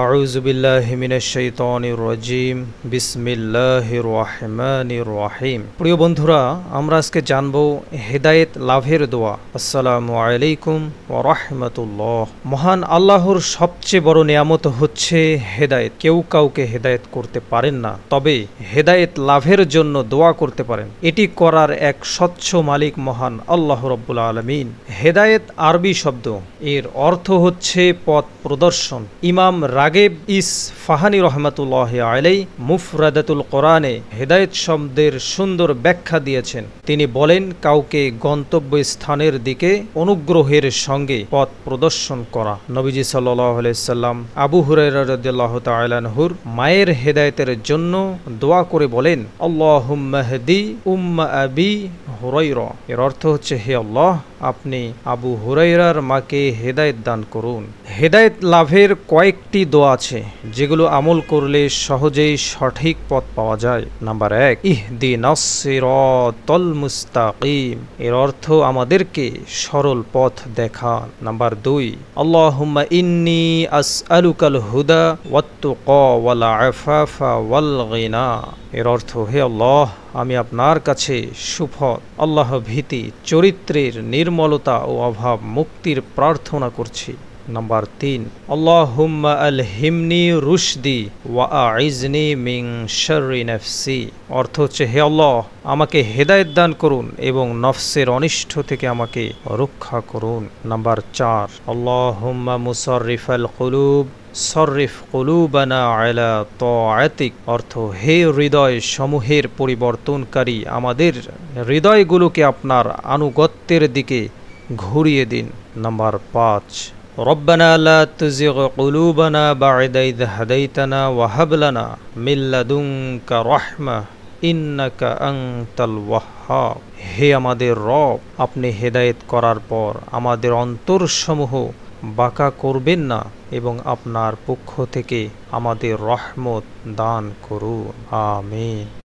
আউযু বিল্লাহি মিনাশ শাইতানির রাজিম বিসমিল্লাহির রহমানির রহিম। প্রিয় বন্ধুরা, আমরা আজকে জানব হেদায়েত লাভের দোয়া। আসসালামু আলাইকুম ওয়া রাহমাতুল্লাহ। মহান আল্লাহর সবচেয়ে বড় নিয়ামত হচ্ছে হেদায়েত। কেউ কাউকে হেদায়েত করতে পারেন না, তবে হেদায়েত লাভের জন্য দোয়া করতে পারেন। এটি করার এক স্বচ্ছ মালিক মহান আল্লাহ রাব্বুল আলামিন। হেদায়েত আরবি শব্দ, এর অর্থ হচ্ছে পথ প্রদর্শন। ইমাম রাগেব ইসফাহানি রহমাতুল্লাহি আলাইহি মুফরাদাতুল কোরআনে হেদায়েত শব্দের সুন্দর ব্যাখ্যা দিয়েছেন। তিনি বলেন, কাউকে গন্তব্যস্থানের দিকে অনুগ্রহের সঙ্গে পথ প্রদর্শন করা। নবীজি সাল্লাল্লাহু আলাইহি সাল্লাম আবু হুরায়রা রাদিয়াল্লাহু তাআলা আনহুর মায়ের হেদায়েতের জন্য দোয়া করে বলেন, আল্লাহুম্মা হদি উম্মা আবি হুরায়রা। এর অর্থ হচ্ছে, হে আল্লাহ, আপনি আবু হুরায়রার মাকে হেদায়েত দান করুন। হেদায়েত লাভের কয়েকটি দোয়া আছে, যেগুলো আমল করলে সহজেই সঠিক পথ পাওয়া যায়। নাম্বার 1, ইহদিনাস সিরাতাল মুস্তাকিম। এর অর্থ আমাদেরকে সরল পথ দেখান। নাম্বার 2, আল্লাহুম্মা ইন্নী আসআলুকাল হুদা ওয়াত তুকা ওয়াল আফাফা ওয়াল গিনা। এর অর্থ, হে আল্লাহ, আমি আপনার কাছে সুফল, আল্লাহ ভীতি, চরিত্রের নির্মলতা ও অভাব মুক্তির প্রার্থনা করছি। নাম্বার 3, আল্লাহুম্মা আলহিমনি রুশদি ওয়া আইজনি মিন শাররি নাফসি। অর্থ হচ্ছে, হে আল্লাহ, আমাকে হেদায়েত দান করুন এবং নফসের অনিষ্ট থেকে আমাকে রক্ষা করুন। নাম্বার 4, আল্লাহুম্মা মুসাররিফাল কুলুব সররিফ কুলুবানা আলা তাআতিক। অর্থ, হে হৃদয় সমূহের পরিবর্তনকারী, আমাদের হৃদয়গুলোকে আপনার আনুগত্যের দিকে ঘুরিয়ে দিন। নাম্বার 5, রব্বানা লা তুজিগ কুলুবানা বা'দা ইয হাদাইতানা ওয়া হাব লানা মিন লাদুনকা রাহমা ইন্নাকা আনতাল ওয়াহ্হাব। হে আমাদের রব, আপনি হেদায়েত করার পর আমাদের অন্তরসমূহ বাঁকা করবেন না এবং আপনার পক্ষ থেকে আমাদের রহমত দান করুন। আমিন।